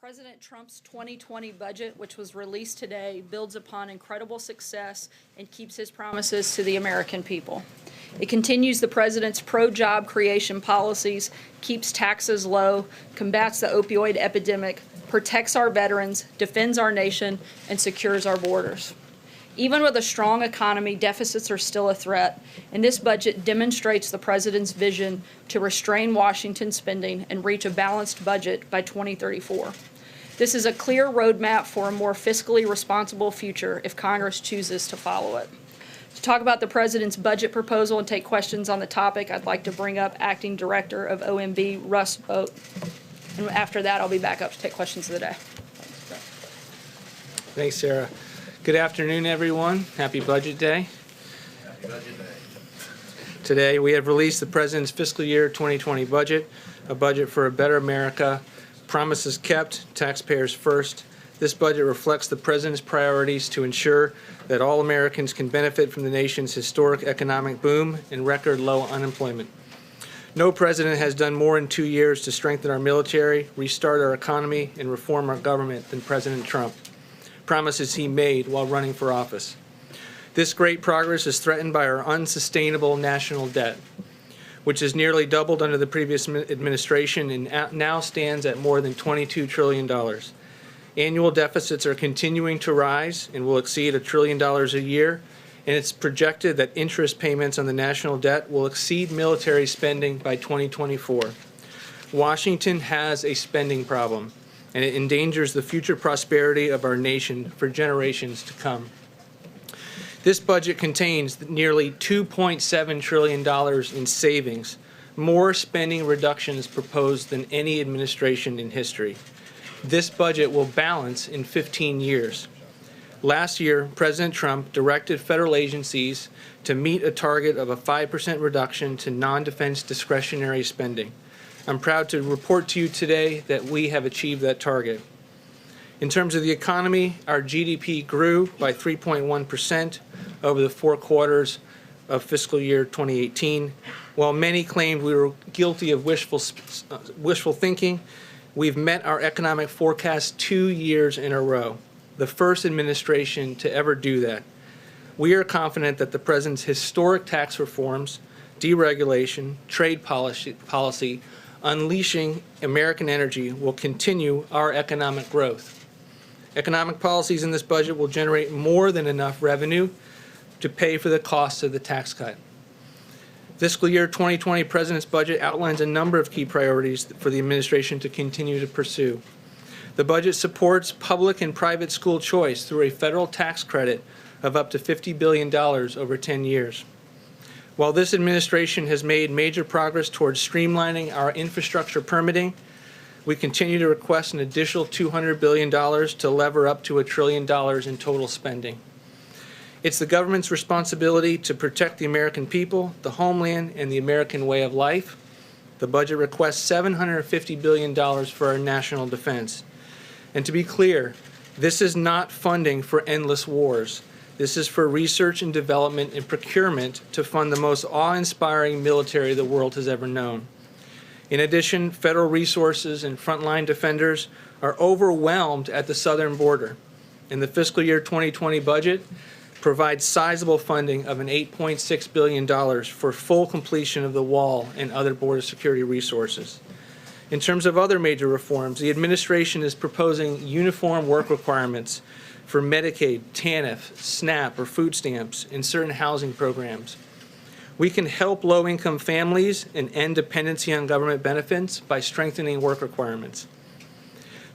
President Trump's 2020 budget, which was released today, builds upon incredible success and keeps his promises to the American people. It continues the president's pro-job creation policies, keeps taxes low, combats the opioid epidemic, protects our veterans, defends our nation, and secures our borders. Even with a strong economy, deficits are still a threat, and this budget demonstrates the president's vision to restrain Washington spending and reach a balanced budget by 2034. This is a clear roadmap for a more fiscally responsible future if Congress chooses to follow it. To talk about the president's budget proposal and take questions on the topic, I'd like to bring up Acting Director of OMB, Russ Vought, and after that, I'll be back up to take questions of the day. Thanks, Sarah. Good afternoon, everyone. Happy Budget Day. Happy Budget Day. Today, we have released the President's fiscal year 2020 budget, a budget for a better America, promises kept, taxpayers first. This budget reflects the President's priorities to ensure that all Americans can benefit from the nation's historic economic boom and record low unemployment. No president has done more in 2 years to strengthen our military, restart our economy, and reform our government than President Trump. Promises he made while running for office. This great progress is threatened by our unsustainable national debt, which has nearly doubled under the previous administration and now stands at more than $22 trillion. Annual deficits are continuing to rise and will exceed $1 trillion a year, and it's projected that interest payments on the national debt will exceed military spending by 2024. Washington has a spending problem, and it endangers the future prosperity of our nation for generations to come. This budget contains nearly $2.7 trillion in savings, more spending reductions proposed than any administration in history. This budget will balance in 15 years. Last year, President Trump directed federal agencies to meet a target of a 5% reduction to non-defense discretionary spending. I'm proud to report to you today that we have achieved that target. In terms of the economy, our GDP grew by 3.1% over the 4 quarters of fiscal year 2018. While many claimed we were guilty of wishful thinking, we've met our economic forecast 2 years in a row, the first administration to ever do that. We are confident that the President's historic tax reforms, deregulation, trade policy, unleashing American energy will continue our economic growth. Economic policies in this budget will generate more than enough revenue to pay for the costs of the tax cut. Fiscal year 2020 President's budget outlines a number of key priorities for the administration to continue to pursue. The budget supports public and private school choice through a federal tax credit of up to $50 billion over 10 years. While this administration has made major progress towards streamlining our infrastructure permitting, we continue to request an additional $200 billion to lever up to $1 trillion in total spending. It's the government's responsibility to protect the American people, the homeland, and the American way of life. The budget requests $750 billion for our national defense. And to be clear, this is not funding for endless wars. This is for research and development and procurement to fund the most awe-inspiring military the world has ever known. In addition, federal resources and frontline defenders are overwhelmed at the southern border. And the fiscal year 2020 budget provides sizable funding of an $8.6 billion for full completion of the wall and other border security resources. In terms of other major reforms, the administration is proposing uniform work requirements for Medicaid, TANF, SNAP, or food stamps in certain housing programs. We can help low-income families and end dependency on government benefits by strengthening work requirements.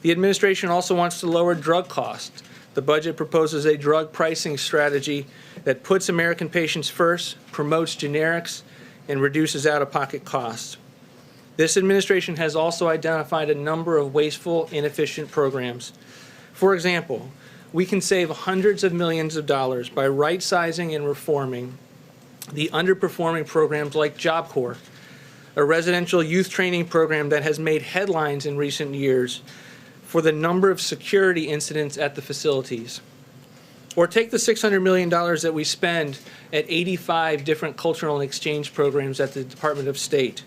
The administration also wants to lower drug costs. The budget proposes a drug pricing strategy that puts American patients first, promotes generics, and reduces out-of-pocket costs. This administration has also identified a number of wasteful, inefficient programs. For example, we can save hundreds of millions of dollars by right-sizing and reforming the underperforming programs like Job Corps, a residential youth training program that has made headlines in recent years for the number of security incidents at the facilities. Or take the $600 million that we spend at 85 different cultural and exchange programs at the Department of State.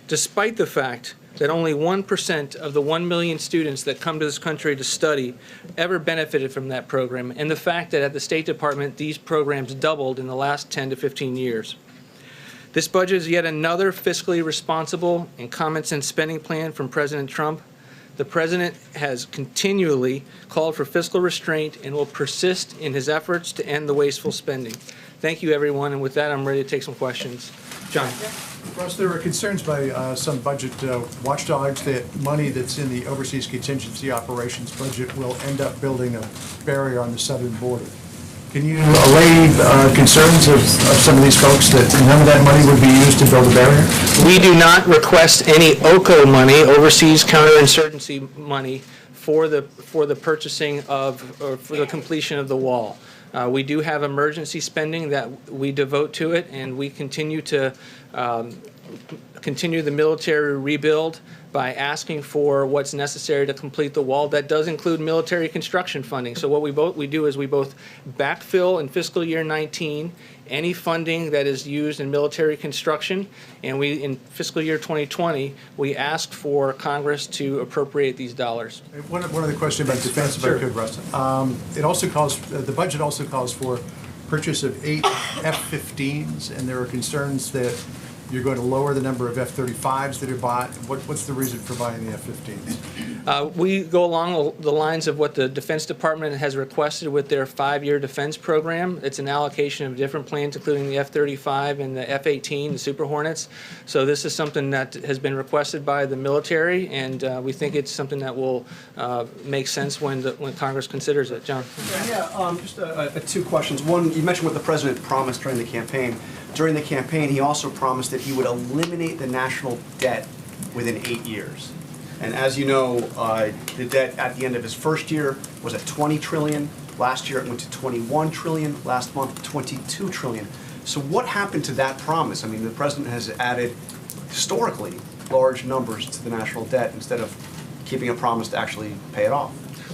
Despite the fact that only 1% of the 1 million students that come to this country to study ever benefited from that program, and the fact that at the State Department these programs doubled in the last 10 to 15 years. This budget is yet another fiscally responsible and common sense spending plan from President Trump. The President has continually called for fiscal restraint and will persist in his efforts to end the wasteful spending. Thank you, everyone, and with that, I'm ready to take some questions. John. Russ, there are concerns by some budget watchdogs that money that's in the overseas contingency operations budget will end up building a barrier on the southern border. Can you allay concerns of some of these folks that none of that money would be used to build a barrier? We do not request any OCO money, overseas counterinsurgency money, for the purchasing of, or for the completion of the wall. We do have emergency spending that we devote to it, and we continue to continue the military rebuild by asking for what's necessary to complete the wall. That does include military construction funding. So what we do is we both backfill in fiscal year 19 any funding that is used in military construction, and we, in fiscal year 2020, we ask for Congress to appropriate these dollars. One other question about defense, if I could, Russ. It also calls, the budget also calls for purchase of 8 F-15s, and there are concerns that you're going to lower the number of F-35s that are bought. What's the reason for buying the F-15s? We go along the lines of what the Defense Department has requested with their 5-year defense program. It's an allocation of different planes, including the F-35 and the F-18, the Super Hornets. So this is something that has been requested by the military, and we think it's something that will make sense when Congress considers it. John? Yeah, just two questions. One, you mentioned what the President promised during the campaign. During the campaign, he also promised that he would eliminate the national debt within 8 years. And as you know, the debt at the end of his first year was at $20 trillion. Last year it went to $21 trillion. Last month, $22 trillion. So what happened to that promise? I mean, the President has added historically large numbers to the national debt instead of keeping a promise to actually pay it off.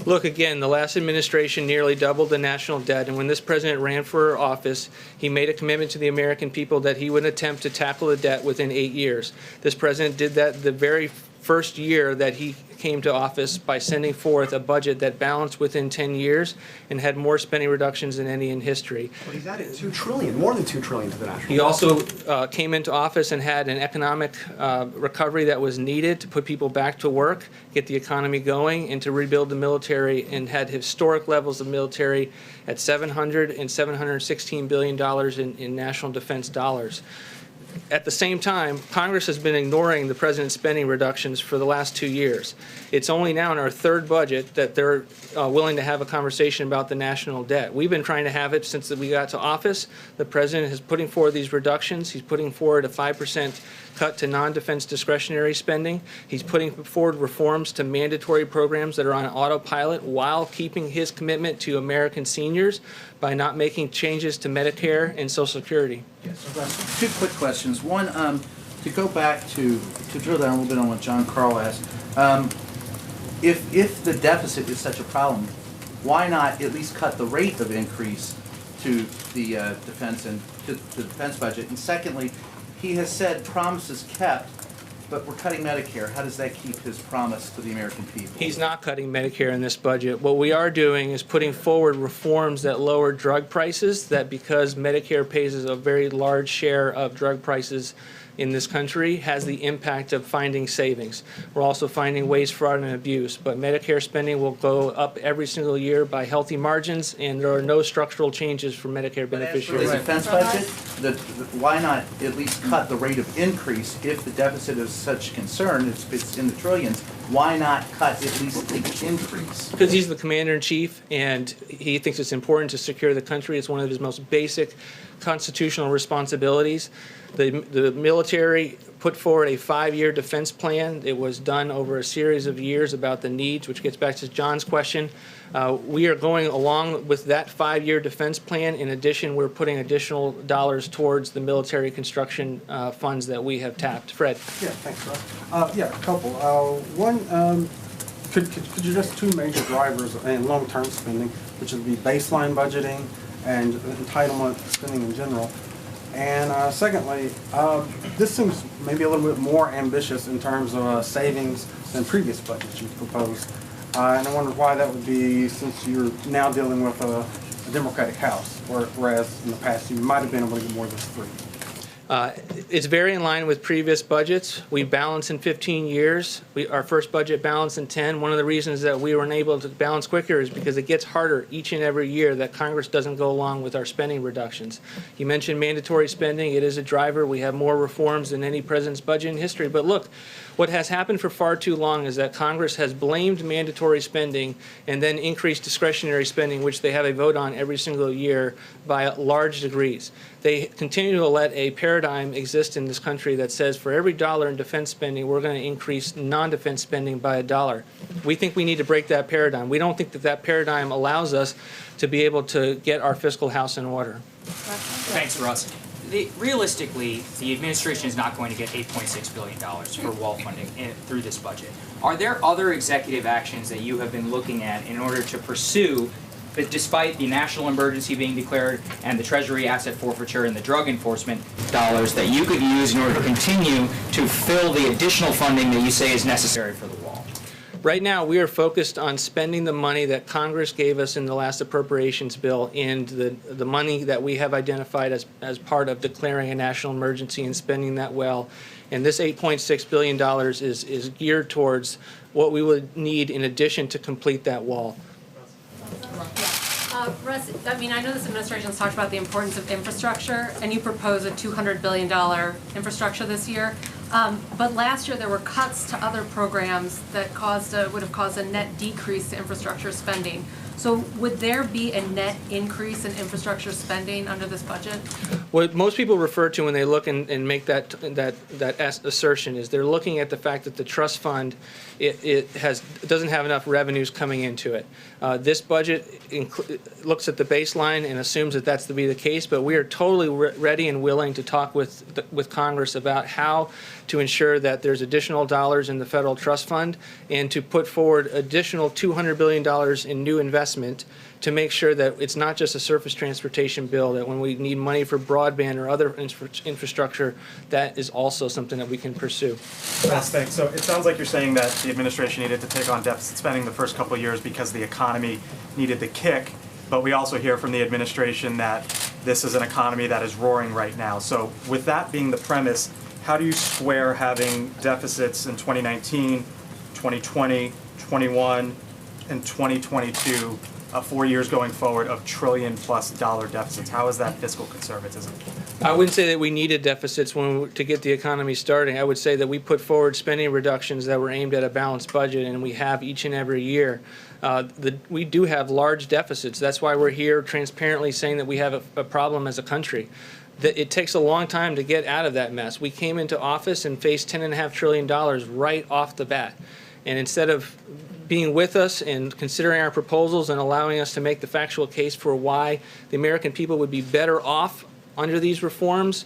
Look, again, the last administration nearly doubled the national debt, and when this president ran for office, he made a commitment to the American people that he would attempt to tackle the debt within 8 years. This president did that the very first year that he came to office by sending forth a budget that balanced within 10 years and had more spending reductions than any in history. Well, he's added $2 trillion, more than $2 trillion to the national debt. He also came into office and had an economic recovery that was needed to put people back to work, get the economy going, and to rebuild the military, and had historic levels of military at $700 and $716 billion in national defense dollars. At the same time, Congress has been ignoring the president's spending reductions for the last 2 years. It's only now in our third budget that they're willing to have a conversation about the national debt. We've been trying to have it since we got to office. The president is putting forward these reductions. He's putting forward a 5% cut to non-defense discretionary spending. He's putting forward reforms to mandatory programs that are on autopilot while keeping his commitment to American seniors by not making changes to Medicare and Social Security. Yes. Two quick questions. One, to go back to drill down a little bit on what John Carl asked. If the deficit is such a problem, why not at least cut the rate of increase to the defense and to the defense budget? And secondly, he has said promises kept, but we're cutting Medicare. How does that keep his promise to the American people? He's not cutting Medicare in this budget. What we are doing is putting forward reforms that lower drug prices, that because Medicare pays a very large share of drug prices in this country, has the impact of finding savings. We're also finding waste, fraud, and abuse, but Medicare spending will go up every single year by healthy margins, and there are no structural changes for Medicare beneficiaries. The defense budget, why not at least cut the rate of increase if the deficit is such concern, if it's in the trillions? Why not cut at least the increase? Because he's the commander-in-chief, and he thinks it's important to secure the country. It's one of his most basic constitutional responsibilities. The military put forward a 5-year defense plan. It was done over a series of years about the needs, which gets back to John's question. We are going along with that 5-year defense plan. In addition, we're putting additional dollars towards the military construction funds that we have tapped. Fred. Yeah, thanks, Russ. Yeah, a couple. One, could you address two major drivers in long-term spending, which would be baseline budgeting and entitlement spending in general? And secondly, this seems maybe a little bit more ambitious in terms of savings than previous budgets you've proposed. And I wonder why that would be, since you're now dealing with a Democratic House, whereas in the past you might have been able to get more than 3. It's very in line with previous budgets. We balance in 15 years. Our first budget balanced in 10. One of the reasons that we were unable to balance quicker is because it gets harder each and every year that Congress doesn't go along with our spending reductions. You mentioned mandatory spending. It is a driver. We have more reforms than any president's budget in history. But look, what has happened for far too long is that Congress has blamed mandatory spending and then increased discretionary spending, which they have a vote on every single year by large degrees. They continue to let a paradigm exist in this country that says for every dollar in defense spending, we're going to increase non-defense spending by $1. We think we need to break that paradigm. We don't think that that paradigm allows us to be able to get our fiscal house in order. Thanks, Russ. Realistically, the administration is not going to get $8.6 billion for wall funding through this budget. Are there other executive actions that you have been looking at in order to pursue, but despite the national emergency being declared and the Treasury asset forfeiture and the drug enforcement dollars that you could use in order to continue to fill the additional funding that you say is necessary for the wall? Right now, we are focused on spending the money that Congress gave us in the last appropriations bill and the money that we have identified as part of declaring a national emergency and spending that well. And this $8.6 billion is geared towards what we would need in addition to complete that wall. Russ, I mean, I know this administration has talked about the importance of infrastructure, and you propose a $200 billion infrastructure this year. But last year there were cuts to other programs that would have caused a net decrease to infrastructure spending. So would there be a net increase in infrastructure spending under this budget? What most people refer to when they look and make that assertion is they're looking at the fact that the trust fund doesn't have enough revenues coming into it. This budget looks at the baseline and assumes that that's to be the case, but we are totally ready and willing to talk with Congress about how to ensure that there's additional dollars in the federal trust fund and to put forward additional $200 billion in new investment to make sure that it's not just a surface transportation bill, that when we need money for broadband or other infrastructure, that is also something that we can pursue. Last thing, so it sounds like you're saying that the administration needed to take on deficit spending the first couple of years because the economy needed the kick, but we also hear from the administration that this is an economy that is roaring right now. So with that being the premise, how do you square having deficits in 2019, 2020, 21, and 2022, 4 years going forward of $1 trillion+ deficits? How is that fiscal conservatism? I wouldn't say that we needed deficits to get the economy starting. I would say that we put forward spending reductions that were aimed at a balanced budget, and we have each and every year. We do have large deficits. That's why we're here transparently saying that we have a problem as a country. It takes a long time to get out of that mess. We came into office and faced $10.5 trillion right off the bat. And instead of being with us and considering our proposals and allowing us to make the factual case for why the American people would be better off under these reforms,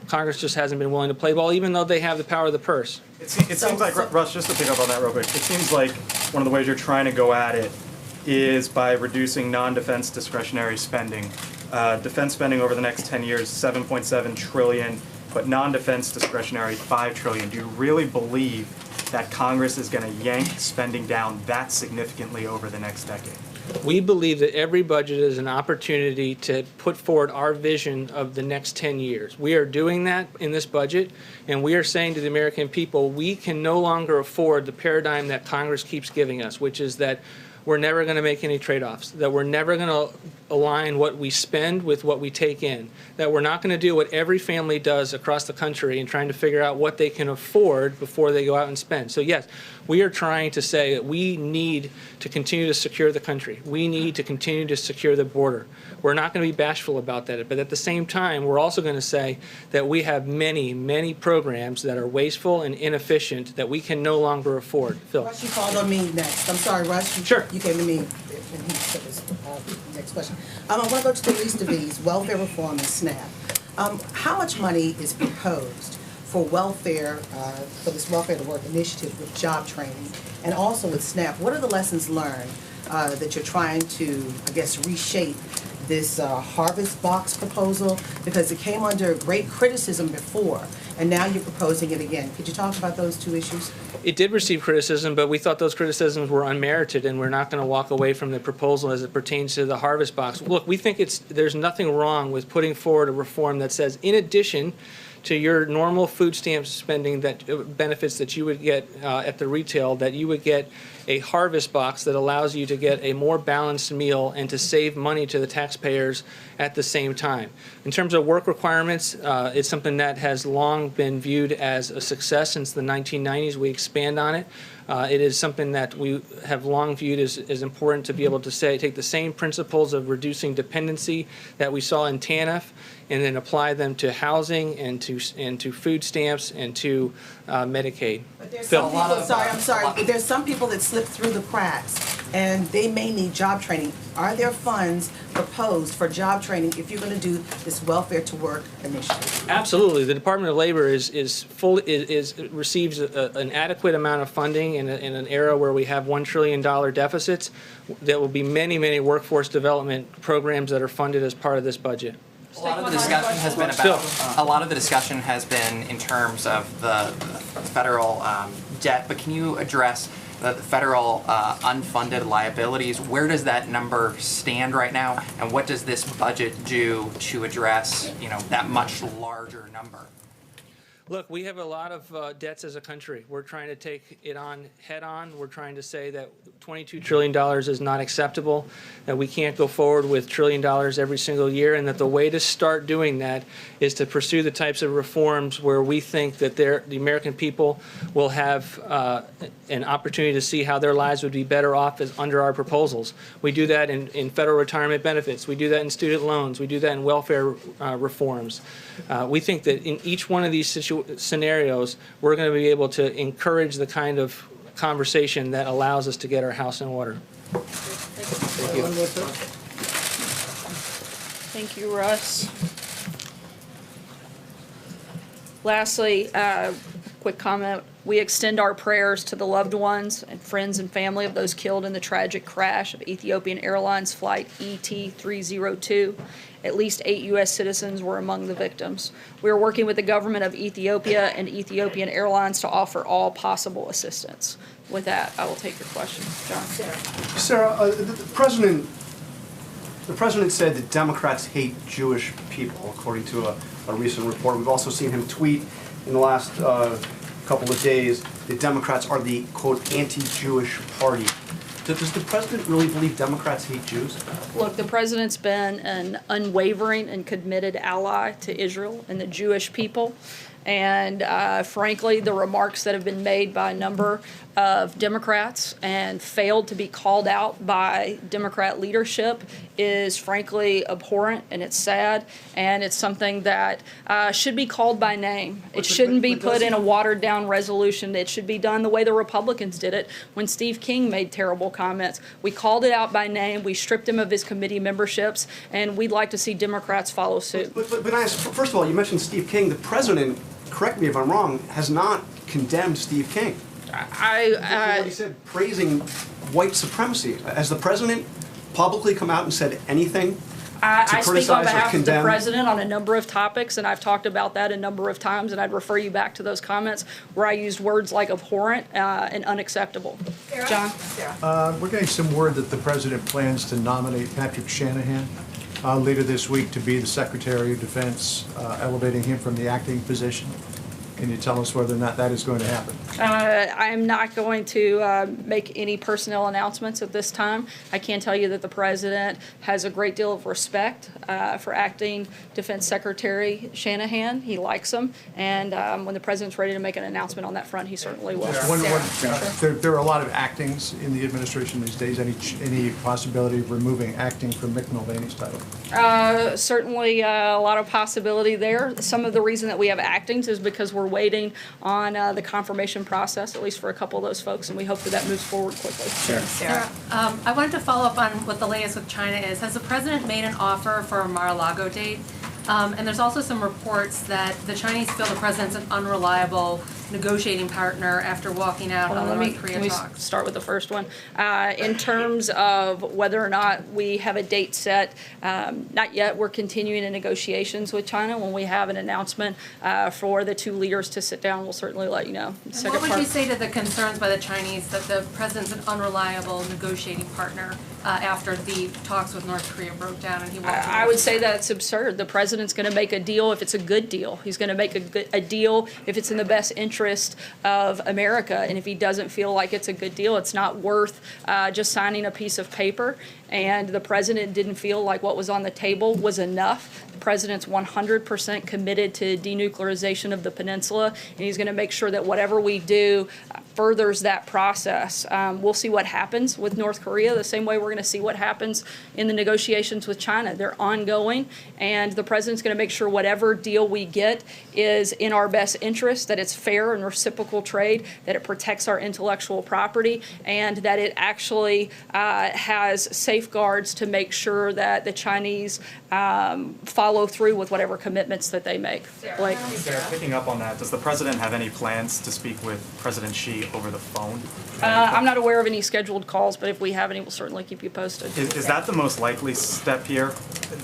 Congress just hasn't been willing to play ball, even though they have the power of the purse. It seems like, Russ, just to pick up on that real quick, it seems like one of the ways you're trying to go at it is by reducing non-defense discretionary spending. Defense spending over the next 10 years, $7.7 trillion, but non-defense discretionary, $5 trillion. Do you really believe that Congress is going to yank spending down that significantly over the next decade? We believe that every budget is an opportunity to put forward our vision of the next 10 years. We are doing that in this budget, and we are saying to the American people, we can no longer afford the paradigm that Congress keeps giving us, which is that we're never going to make any trade-offs, that we're never going to align what we spend with what we take in, that we're not going to do what every family does across the country in trying to figure out what they can afford before they go out and spend. So yes, we are trying to say that we need to continue to secure the country. We need to continue to secure the border. We're not going to be bashful about that, but at the same time, we're also going to say that we have many, many programs that are wasteful and inefficient that we can no longer afford. Phil. Russ, you called on me next. I'm sorry, Russ. Sure. You came to me when he said his next question. I want to go to the least of these, welfare reform and SNAP. How much money is proposed for welfare, for this Welfare to Work initiative with job training, and also with SNAP? What are the lessons learned that you're trying to, I guess, reshape this harvest box proposal? Because it came under great criticism before, and now you're proposing it again. Could you talk about those two issues? It did receive criticism, but we thought those criticisms were unmerited, and we're not going to walk away from the proposal as it pertains to the harvest box. Look, we think there's nothing wrong with putting forward a reform that says, in addition to your normal food stamp spending benefits that you would get at the retail, that you would get a harvest box that allows you to get a more balanced meal and to save money to the taxpayers at the same time. In terms of work requirements, it's something that has long been viewed as a success since the 1990s. We expand on it. It is something that we have long viewed as important to be able to take the same principles of reducing dependency that we saw in TANF and then apply them to housing and to food stamps and to Medicaid. But there's some people, there's some people that slip through the cracks, and they may need job training. Are there funds proposed for job training if you're going to do this welfare to work initiative? Absolutely. The Department of Labor receives an adequate amount of funding in an era where we have $1 trillion deficits. There will be many, many workforce development programs that are funded as part of this budget. A lot of the discussion has been about, a lot of the discussion has been in terms of the federal debt, but can you address the federal unfunded liabilities? Where does that number stand right now, and what does this budget do to address, that much larger number? Look, we have a lot of debts as a country. We're trying to take it on head on. We're trying to say that $22 trillion is not acceptable, that we can't go forward with $1 trillion every single year, and that the way to start doing that is to pursue the types of reforms where we think that the American people will have an opportunity to see how their lives would be better off under our proposals. We do that in federal retirement benefits. We do that in student loans. We do that in welfare reforms. We think that in each one of these scenarios, we're going to be able to encourage the kind of conversation that allows us to get our house in order. Thank you. Thank you, Russ. Lastly, quick comment. We extend our prayers to the loved ones and friends and family of those killed in the tragic crash of Ethiopian Airlines Flight ET-302. At least 8 U.S. citizens were among the victims. We are working with the government of Ethiopia and Ethiopian Airlines to offer all possible assistance. With that, I will take your question. John. Sarah, the president said that Democrats hate Jewish people, according to a recent report. We've also seen him tweet in the last couple of days that Democrats are the, quote, anti-Jewish party. Does the president really believe Democrats hate Jews? Look, the president's been an unwavering and committed ally to Israel and the Jewish people. And frankly, the remarks that have been made by a number of Democrats and failed to be called out by Democrat leadership is frankly abhorrent, and it's sad, and it's something that should be called by name. It shouldn't be put in a watered-down resolution. It should be done the way the Republicans did it when Steve King made terrible comments. We called it out by name. We stripped him of his committee memberships, and we'd like to see Democrats follow suit. But first of all, you mentioned Steve King. The president, correct me if I'm wrong, has not condemned Steve King. What he said, praising white supremacy. Has the president publicly come out and said anything I speak on behalf of the president on a number of topics, and I've talked about that a number of times, and I'd refer you back to those comments where I used words like abhorrent and unacceptable. John? We're getting some word that the president plans to nominate Patrick Shanahan later this week to be the Secretary of Defense, elevating him from the acting position. Can you tell us whether or not that is going to happen? I'm not going to make any personnel announcements at this time. I can tell you that the president has a great deal of respect for acting Defense Secretary Shanahan. He likes him, and when the president's ready to make an announcement on that front, he certainly will. There are a lot of actings in the administration these days. Any possibility of removing acting from Mick Mulvaney's title? Certainly a lot of possibility there. Some of the reason that we have actings is because we're waiting on the confirmation process, at least for a couple of those folks, and we hope that that moves forward quickly. Sure. Sarah, I wanted to follow up on what the latest with China is. Has the president made an offer for a Mar-a-Lago date? And there's also some reports that the Chinese feel the president's an unreliable negotiating partner after walking out on the North Korea Let me talks? start with the first one. In terms of whether or not we have a date set, not yet. We're continuing in negotiations with China. When we have an announcement for the two leaders to sit down, we'll certainly let you know. And what would you say to the concerns by the Chinese that the president's an unreliable negotiating partner after the talks with North Korea broke down and he walked away? I would say that's absurd. The president's going to make a deal if it's a good deal. He's going to make a deal if it's in the best interest of America. And if he doesn't feel like it's a good deal, it's not worth just signing a piece of paper. And the president didn't feel like what was on the table was enough. The president's 100% committed to denuclearization of the peninsula, and he's going to make sure that whatever we do furthers that process. We'll see what happens with North Korea the same way we're going to see what happens in the negotiations with China. They're ongoing, and the president's going to make sure whatever deal we get is in our best interest, that it's fair and reciprocal trade, that it protects our intellectual property, and that it actually has safeguards to make sure that the Chinese follow through with whatever commitments that they make. Blake? Sarah, picking up on that, does the president have any plans to speak with President Xi over the phone? I'm not aware of any scheduled calls, but if we have any, we'll certainly keep you posted. Is that the most likely step here,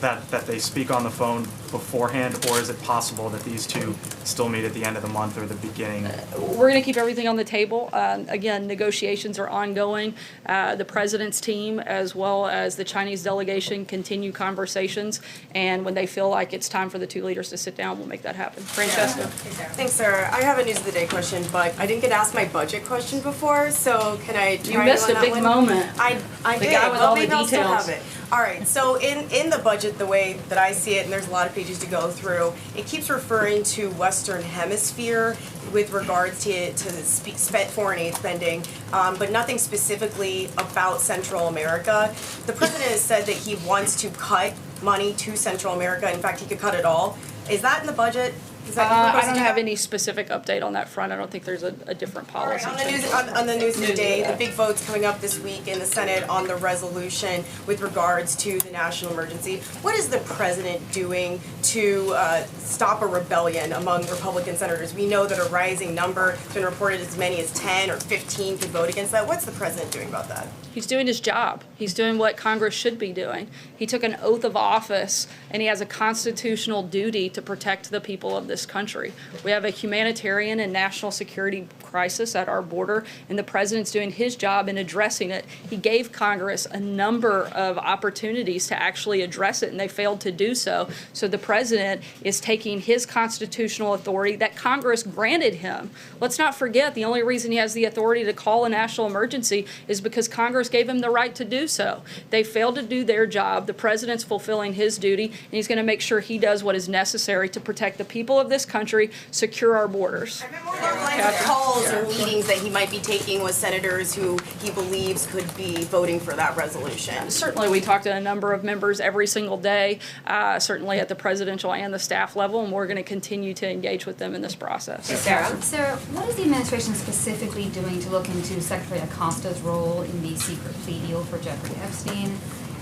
that they speak on the phone beforehand, or is it possible that these two still meet at the end of the month or the beginning? We're going to keep everything on the table. Again, negotiations are ongoing. The president's team, as well as the Chinese delegation, continue conversations, and when they feel like it's time for the two leaders to sit down, we'll make that happen. Francesca? Thanks, Sarah. I have a news of the day question, but I didn't get asked my budget question before, so can I try You missed on a that big one? moment. I The did. guy with Well, all the maybe I'll still details. have it. All right, so in the budget, the way that I see it, and there's a lot of pages to go through, it keeps referring to Western Hemisphere with regards to foreign aid spending, but nothing specifically about Central America. The president has said that he wants to cut money to Central America. In fact, he could cut it all. Is that in the budget? Is that I don't have any specific update on that front. I don't think there's a different policy. On the news today, the big vote's coming up this week in the Senate on the resolution with regards to the national emergency. What is the president doing to stop a rebellion among Republican senators? We know that a rising number, it's been reported as many as 10 or 15 could vote against that. What's the president doing about that? He's doing his job. He's doing what Congress should be doing. He took an oath of office, and he has a constitutional duty to protect the people of this country. We have a humanitarian and national security crisis at our border, and the president's doing his job in addressing it. He gave Congress a number of opportunities to actually address it, and they failed to do so. So the president is taking his constitutional authority that Congress granted him. Let's not forget, the only reason he has the authority to call a national emergency is because Congress gave him the right to do so. They failed to do their job. The president's fulfilling his duty, and he's going to make sure he does what is necessary to protect the people of this country, secure our borders. Calls or meetings that he might be taking with senators who he believes could be voting for that resolution. Certainly, we talk to a number of members every single day, certainly at the presidential and the staff level, and we're going to continue to engage with them in this process. Sarah, what is the administration specifically doing to look into Secretary Acosta's role in the secret plea deal for Jeffrey Epstein?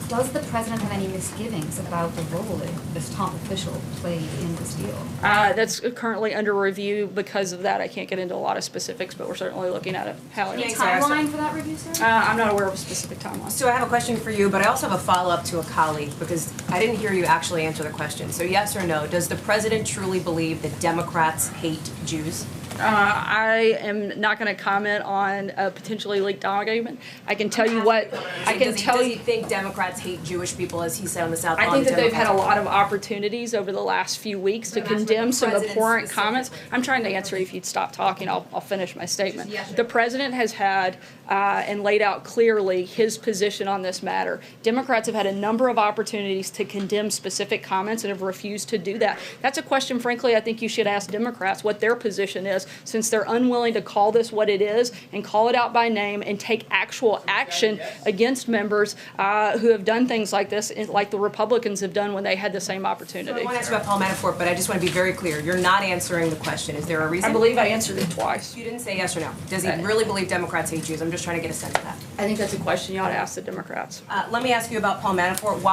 Does the president have any misgivings about the role that this top official played in this deal? That's currently under review. Because of that, I can't get into a lot of specifics, but we're certainly looking at it. Any timeline for that review, sir? I'm not aware of a specific timeline. So I have a question for you, but I also have a follow-up to a colleague because I didn't hear you actually answer the question. So yes or no, does the president truly believe that Democrats hate Jews? I am not going to comment on a potentially leaked document. I can tell you what I can tell you. Does he think Democrats hate Jewish people, as he said on the South? I think that they've had a lot of opportunities over the last few weeks to condemn some abhorrent comments. I'm trying to answer. If you'd stop talking, I'll finish my statement. The president has had and laid out clearly his position on this matter. Democrats have had a number of opportunities to condemn specific comments and have refused to do that. That's a question, frankly, I think you should ask Democrats what their position is, since they're unwilling to call this what it is and call it out by name and take actual action against members who have done things like this, like the Republicans have done when they had the same opportunity. So I want to ask about Paul Manafort, but I just want to be very clear. You're not answering the question. Is there a reason? I believe I answered it twice. You didn't say yes or no. Does he really believe Democrats hate Jews? I'm just trying to get a sense of that. I think that's a question you ought to ask the Democrats. Let me ask you about Paul Manafort.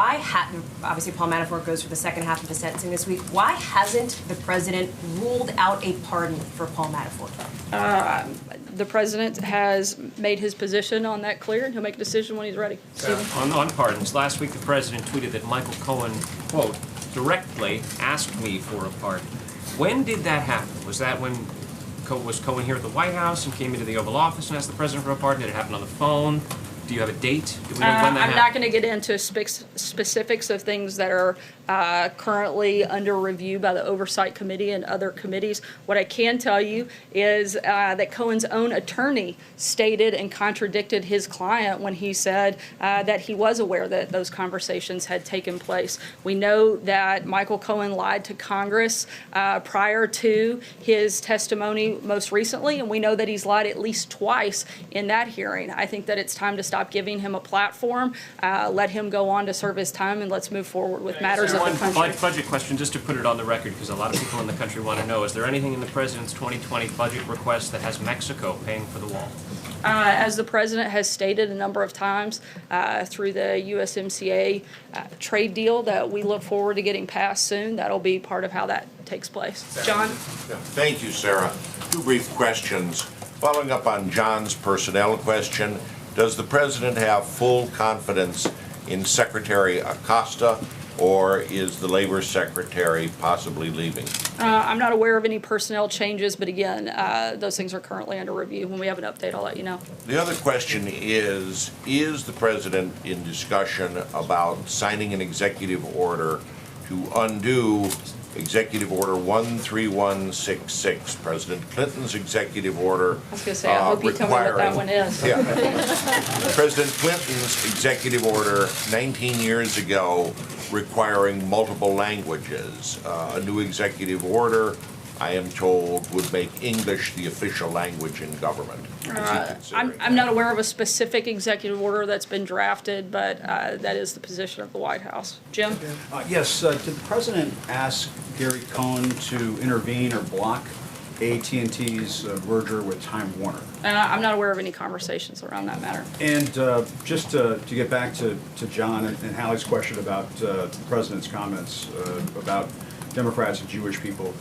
Obviously Paul Manafort goes for the second half of the sentencing this week. Why hasn't the president ruled out a pardon for Paul Paul Manafort? The president has made his position on that clear, and he'll make a decision when he's ready. Stephen? On pardons, last week the president tweeted that Michael Cohen, quote, directly asked me for a pardon. When did that happen? Was that when was Cohen here at the White House and came into the Oval Office and asked the president for a pardon? Did it happen on the phone? Do you have a date? Do we know when that I'm happened? not going to get into specifics of things that are currently under review by the Oversight Committee and other committees. What I can tell you is that Cohen's own attorney stated and contradicted his client when he said that he was aware that those conversations had taken place. We know that Michael Cohen lied to Congress prior to his testimony most recently, and we know that he's lied at least twice in that hearing. I think that it's time to stop giving him a platform, let him go on to serve his time, and let's move forward with matters of the country. One budget question, just to put it on the record, because a lot of people in the country want to know, is there anything in the president's 2020 budget request that has Mexico paying for the wall? As the president has stated a number of times through the USMCA trade deal that we look forward to getting passed soon, that'll be part of how that takes place. John? Thank you, Sarah. Two brief questions. Following up on John's personnel question, does the president have full confidence in Secretary Acosta, or is the Labor Secretary possibly leaving? I'm not aware of any personnel changes, but again, those things are currently under review. When we have an update, I'll let you know. The other question is the president in discussion about signing an executive order to undo Executive Order 13166, President Clinton's executive order. I was going to say, I hope you tell me what that one is. Yeah. President Clinton's executive order 19 years ago requiring multiple languages. A new executive order, I am told, would make English the official language in government. I'm not aware of a specific executive order that's been drafted, but that is the position of the White House. Jim? Yes, did the president ask Gary Cohn to intervene or block AT&T's merger with Time Warner? I'm not aware of any conversations around that matter. And just to get back to John and Hallie's question about the president's comments about Democrats and Jewish people,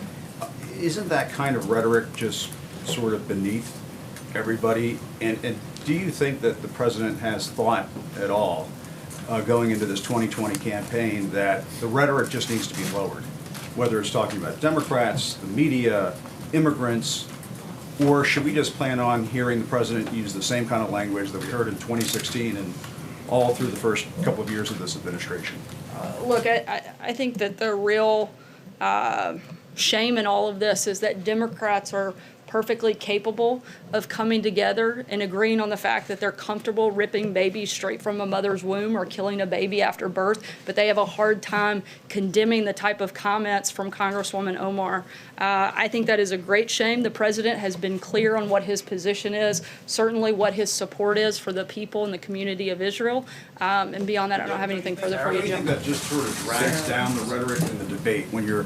isn't that kind of rhetoric just sort of beneath everybody? And do you think that the president has thought at all going into this 2020 campaign that the rhetoric just needs to be lowered? Whether it's talking about Democrats, the media, immigrants, or should we just plan on hearing the president use the same kind of language that we heard in 2016 and all through the first couple of years of this administration? Look, I think that the real shame in all of this is that Democrats are perfectly capable of coming together and agreeing on the fact that they're comfortable ripping babies straight from a mother's womb or killing a baby after birth, but they have a hard time condemning the type of comments from Congresswoman Omar. I think that is a great shame. The president has been clear on what his position is, certainly what his support is for the people and the community of Israel. And beyond that, I don't have anything further for you, Jim. I think that just sort of drags down the rhetoric in the debate when you're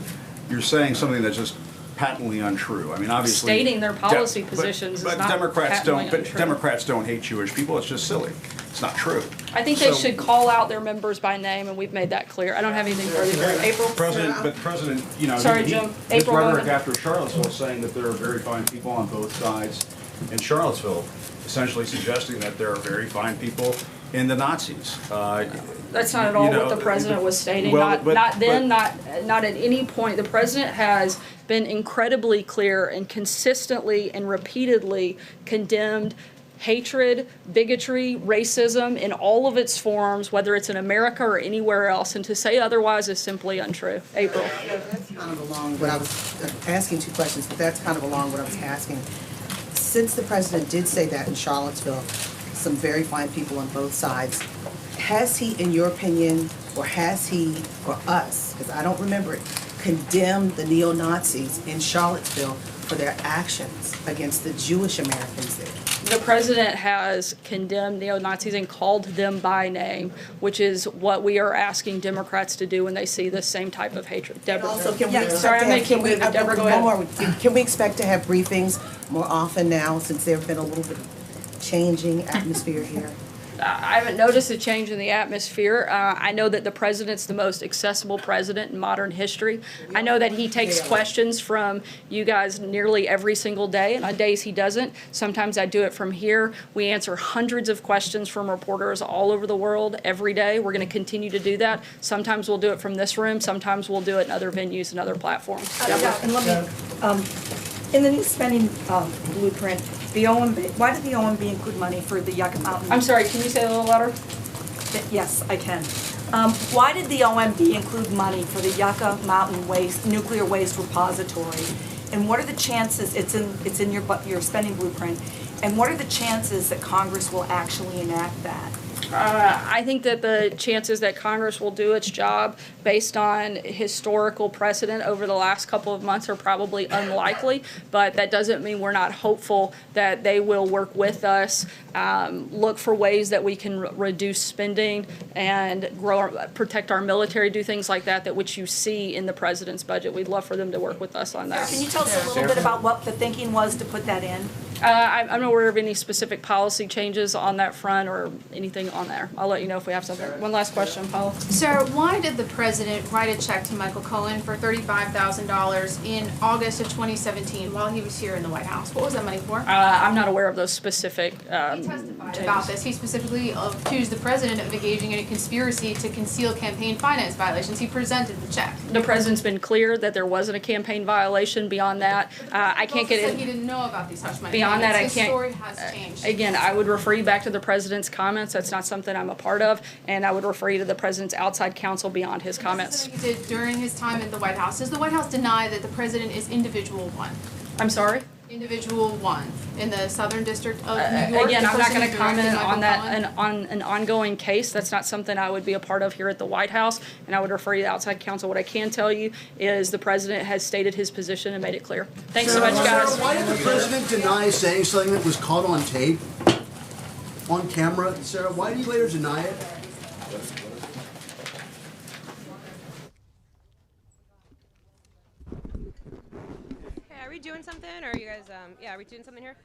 saying something that's just patently untrue. I mean, obviously stating their policy positions but is not Democrats patently don't. But untrue. Democrats don't hate Jewish people. It's just silly. It's not true. I think they should call out their members by name, and we've made that clear. I don't have anything further for you. April? President, you know, Sorry, Jim. his April rhetoric Roman. after Charlottesville saying that there are very fine people on both sides in Charlottesville, essentially suggesting that there are very fine people in the Nazis. That's not at all what the president was stating. Not at any point. The president has been incredibly clear and consistently and repeatedly condemned hatred, bigotry, racism in all of its forms, whether it's in America or anywhere else, and to say otherwise is simply untrue. April. That's kind of along what I was asking, two questions, but that's kind of along what I was asking. Since the president did say that in Charlottesville, some very fine people on both sides, has he, in your opinion, or has he, or us, because I don't remember it, condemned the neo-Nazis in Charlottesville for their actions against the Jewish Americans there? The president has condemned neo-Nazis and called them by name, which is what we are asking Democrats to do when they see the same type of hatred. Deborah. Also, can we Sorry, I'm making Deborah, go ahead. Can we expect to have briefings more often now, since there have been a little bit of changing atmosphere here? I haven't noticed a change in the atmosphere. I know that the president's the most accessible president in modern history. I know that he takes questions from you guys nearly every single day, and on days he doesn't, sometimes I do it from here. We answer hundreds of questions from reporters all over the world every day. We're going to continue to do that. Sometimes we'll do it from this room. Sometimes we'll do it in other venues and other platforms. And let me, in the new spending blueprint, the OMB, why did the OMB include money for the Yucca Mountain? I'm sorry, can you say it a little louder? Yes, I can. Why did the OMB include money for the Yucca Mountain nuclear waste repository? And what are the chances, it's in your spending blueprint, and what are the chances that Congress will actually enact that? I think that the chances that Congress will do its job based on historical precedent over the last couple of months are probably unlikely, but that doesn't mean we're not hopeful that they will work with us, look for ways that we can reduce spending and protect our military, do things like that, which you see in the president's budget. We'd love for them to work with us on that. Can you tell us a little bit about what the thinking was to put that in? I'm not aware of any specific policy changes on that front or anything on there. I'll let you know if we have something. One last question, Paula. Sir, why did the president write a check to Michael Cohen for $35,000 in August of 2017 while he was here in the White House? What was that money for? I'm not aware of those specific He testified about this. He specifically accused the president of engaging in a conspiracy to conceal campaign finance violations. He presented the check. The president's been clear that there wasn't a campaign violation. Beyond that, I can't get He in. he didn't know about these hush money. Beyond that, I His can't. story has changed. Again, I would refer you back to the president's comments. That's not something I'm a part of, and I would refer you to the president's outside counsel beyond his comments. This is something he did during his time in the White House. Does the White House deny that the president is individual one? I'm sorry? Individual one in the Southern District of New York? Again, the I'm not person going who to comment directed on Michael that Cohen? on an ongoing case. That's not something I would be a part of here at the White House, and I would refer you to outside counsel. What I can tell you is the president has stated his position and made it clear. Thanks so much, guys. Why did the president deny saying something that was caught on tape, on camera? Sarah, why do you later deny it? Hey, are we doing something, or are you guys, yeah, are we doing something here?